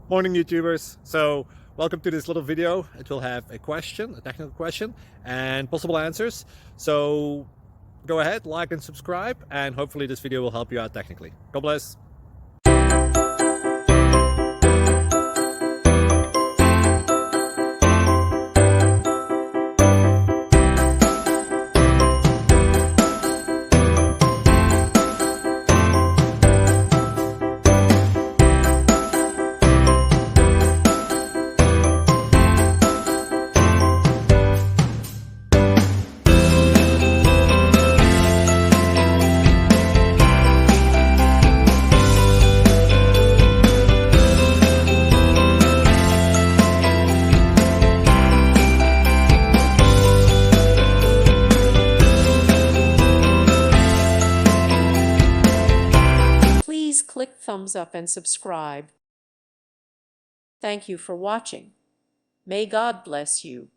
Morning YouTubers. So welcome to this little video. It will have a question, a technical question, and possible answers. So go ahead, like and subscribe, and hopefully this video will help you out technically. God bless. Please click thumbs up and subscribe. Thank you for watching. May God bless you.